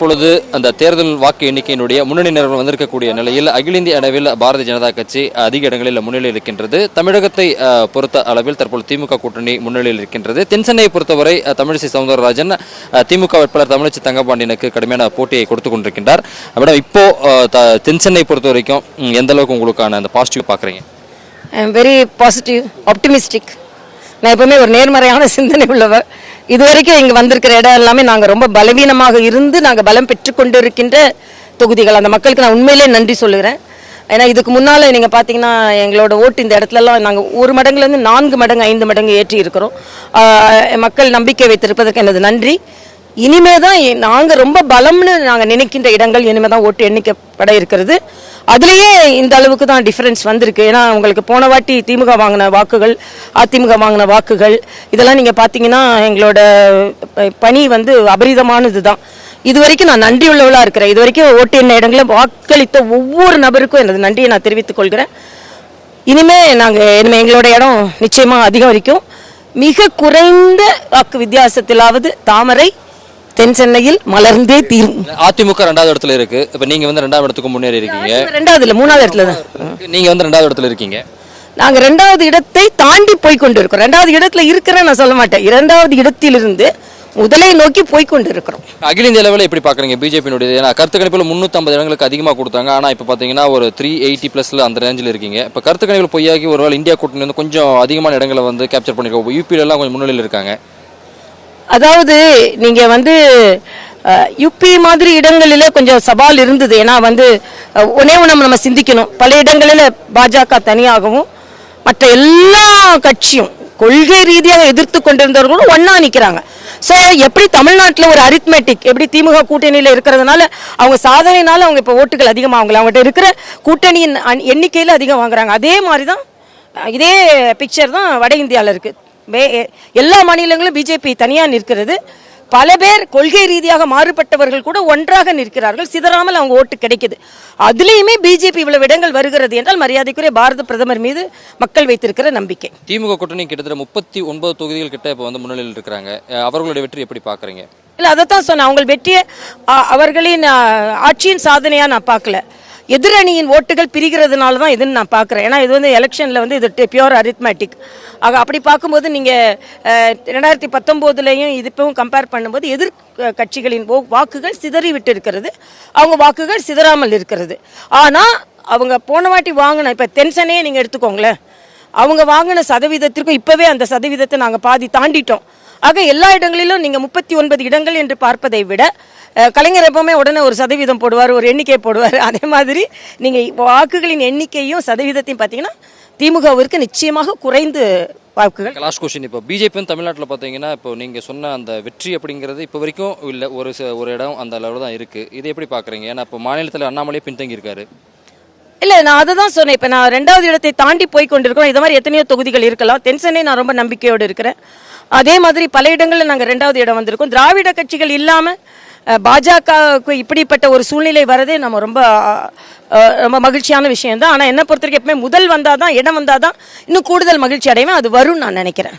தற்பொழுது அந்த தேர்தல் வாக்கு எண்ணிக்கையினுடைய முன்னணி வந்திருக்கக்கூடிய நிலையில் அகில இந்திய அளவில் பாரதிய ஜனதா கட்சி அதிக இடங்களில் முன்னிலையில் இருக்கின்றது. தமிழகத்தை பொறுத்த அளவில் தற்போது திமுக கூட்டணி முன்னிலையில் இருக்கின்றது. தென்சென்னையை பொறுத்தவரை தமிழிசை சவுந்தரராஜன் திமுக வேட்பாளர் தமிழச்சி தங்கபாண்டியனுக்கு கடுமையான போட்டியை கொடுத்து கொண்டிருக்கின்றார். மேடம், இப்போ தென்சென்னை பொறுத்த வரைக்கும் எந்த அளவுக்கு உங்களுக்கான அந்த பாசிட்டிவ் பார்க்குறீங்க? Very positive, optimistic. நான் எப்பவுமே ஒரு நேர்மறையான சிந்தனை உள்ளவர். இதுவரைக்கும் இங்கே வந்திருக்கிற இடம் எல்லாமே நாங்கள் ரொம்ப பலவீனமாக இருந்து நாங்கள் பலம் பெற்றுக்கொண்டு இருக்கின்ற தொகுதிகள். அந்த மக்களுக்கு நான் உண்மையிலே நன்றி சொல்லுகிறேன். ஏன்னா இதுக்கு முன்னால் நீங்கள் பார்த்தீங்கன்னா எங்களோட ஓட்டு இந்த இடத்துலலாம் நாங்கள் 1 மடங்குலேருந்து 4 மடங்கு 5 மடங்கு ஏற்றி இருக்கிறோம். மக்கள் நம்பிக்கை வைத்திருப்பதற்கு எனது நன்றி. இனிமே தான் நாங்கள் ரொம்ப பலம்னு நாங்கள் நினைக்கின்ற இடங்கள் இனிமே தான் ஓட்டு எண்ணிக்கப்பட இருக்கிறது. அதுலேயே இந்த அளவுக்கு தான் டிஃப்ரென்ஸ் வந்திருக்கு. ஏன்னா உங்களுக்கு போன வாட்டி திமுக வாங்கின வாக்குகள், அதிமுக வாங்கின வாக்குகள் இதெல்லாம் நீங்கள் பார்த்தீங்கன்னா எங்களோட பணி அபரிதமானது தான். இது வரைக்கும் நான் நன்றியுள்ளவளாக இருக்கிறேன். இது வரைக்கும் ஓட்டு எண்ண இடங்களில் வாக்களித்த ஒவ்வொரு நபருக்கும் எனது நன்றியை நான் தெரிவித்துக் கொள்கிறேன். இனிமே எங்களோட இடம் நிச்சயமாக அதிகரிக்கும். மிக குறைந்த வாக்கு வித்தியாசத்திலாவது தாமரை தென்சென்னையில் மலர்ந்தே தீரும். அதிமுக 2வது இடத்துல இருக்கு. இப்ப நீங்க 2வது இடத்துக்கு முன்னேறி இருக்கீங்க. 2வது இல்ல 3வது இடத்துல தான் நீங்க 2வது இடத்துல இருக்கீங்க. நாங்க 2வது இடத்தை தாண்டி போய்கொண்டு இருக்கோம். 2வது இடத்துல இருக்கிறேன் நான் சொல்ல மாட்டேன். 2வது இடத்திலிருந்து முதலை நோக்கி போய்கொண்டு இருக்கிறோம். அகில இந்திய அளவில் எப்படி பாக்குறீங்க பிஜேபியினுடைய? ஏன்னா கருத்து கணிப்பில் 350 இடங்களுக்கு அதிகமாக கொடுத்தாங்க. ஆனா இப்ப பாத்தீங்கன்னா ஒரு 380+ அந்த ரேஞ்சில் இருக்கீங்க. இப்ப கருத்து கணிப்பில் பொய்யாகி ஒருவேளை இந்தியா கூட்டணி கொஞ்சம் அதிகமான இடங்களை கேப்சர் பண்ணிருக்கோம். யூபியில எல்லாம் கொஞ்சம் முன்னிலையில் இருக்காங்க. அதாவது நீங்க யுபி மாதிரி இடங்களில் கொஞ்சம் சவால் இருந்தது. ஏன்னா ஒன்னே நம்ம சிந்திக்கணும். பல இடங்களில் பாஜக தனியாகவும் மற்ற எல்லா கட்சியும் கொள்கை ரீதியாக எதிர்த்து கொண்டிருந்தவர்களும் ஒன்னா நிற்கிறாங்க. ஸோ எப்படி தமிழ்நாட்டில் ஒரு அரித்மெட்டிக் எப்படி திமுக கூட்டணியில் இருக்கிறதுனால அவங்க சாதனைனால அவங்க இப்போ ஓட்டுகள் அதிகமாக அவங்ககிட்ட இருக்கிற கூட்டணியின் எண்ணிக்கையில் அதிகம் வாங்குறாங்க. அதே மாதிரி தான் இதே பிக்சர் தான் வட இந்தியாவில் இருக்குது. எல்லா மாநிலங்களும் பிஜேபி தனியாக நிற்கிறது. பல பேர் கொள்கை ரீதியாக மாறுபட்டவர்கள் கூட ஒன்றாக நிற்கிறார்கள். சிதறாமல் அவங்க ஓட்டு கிடைக்குது. அதுலேயுமே பிஜேபி இவ்வளவு இடங்கள் வருகிறது என்றால் மரியாதைக்குரிய பாரத பிரதமர் மீது மக்கள் வைத்திருக்கிற நம்பிக்கை. திமுக கூட்டணி கிட்டத்தட்ட 39 தொகுதிகள் கிட்ட இப்போ முன்னிலையில் இருக்கிறாங்க. அவர்களுடைய வெற்றி எப்படி பார்க்குறீங்க? இல்லை, அதைத்தான் சொன்னேன். அவங்க வெற்றியை அவர்களின் ஆட்சியின் சாதனையாக நான் பார்க்கல. எதிரணியின் ஓட்டுகள் பிரிகிறதுனால தான் இதுன்னு நான் பார்க்குறேன். ஏன்னா இது எலெக்ஷனில் இது பியூர் அரித்மேட்டிக். ஆக அப்படி பார்க்கும்போது நீங்கள் 2019லையும் இப்பவும் கம்பேர் பண்ணும்போது எதிர் கட்சிகளின் வாக்குகள் சிதறி விட்டு இருக்கிறது. அவங்க வாக்குகள் சிதறாமல் இருக்கிறது. ஆனால் அவங்க போன வாட்டி வாங்கின இப்போ தென்சென்னையே நீங்கள் எடுத்துக்கோங்களேன். அவங்க வாங்கின சதவீதத்திற்கும் இப்போவே அந்த சதவீதத்தை நாங்கள் பாதி தாண்டிட்டோம். ஆக எல்லா இடங்களிலும் நீங்கள் 39 இடங்கள் என்று பார்ப்பதை விட கலைஞர் எப்பவுமே உடனே ஒரு சதவீதம் போடுவார், ஒரு எண்ணிக்கை போடுவார். அதே மாதிரி நீங்கள் வாக்குகளின் எண்ணிக்கையும் சதவீதத்தையும் பார்த்தீங்கன்னா திமுகவிற்கு நிச்சயமாக குறைந்து வாக்குகள். லாஸ்ட் கொஸ்டின், இப்போ பிஜேபி தமிழ்நாட்டில் பார்த்தீங்கன்னா இப்போ நீங்கள் சொன்ன அந்த வெற்றி அப்படிங்கிறது இப்போ வரைக்கும் இல்லை, ஒரு இடம் அந்த அளவில் தான் இருக்குது. இதை எப்படி பார்க்குறீங்க? ஏன்னா இப்போ மாநிலத்தில் அண்ணாமலையே பின்தங்கி இருக்காரு. இல்லை, நான் அதை தான் சொன்னேன். இப்போ நான் 2வது இடத்தை தாண்டி போய் கொண்டிருக்கோம். இது மாதிரி எத்தனையோ தொகுதிகள் இருக்கலாம். தென்சென்னை நான் ரொம்ப நம்பிக்கையோடு இருக்கிறேன். அதே மாதிரி பல இடங்களில் நாங்கள் 2வது இடம் வந்திருக்கோம். திராவிட கட்சிகள் இல்லாமல் பாஜகவுக்கு இப்படிப்பட்ட ஒரு சூழ்நிலை வரதே நம்ம ரொம்ப மகிழ்ச்சியான விஷயம் தான். ஆனால் என்னை பொறுத்த வரைக்கும் எப்பவுமே முதல் வந்தால் தான், இடம் வந்தால் தான் இன்னும் கூடுதல் மகிழ்ச்சி அடைவேன். அது வரும்னு நான் நினைக்கிறேன்.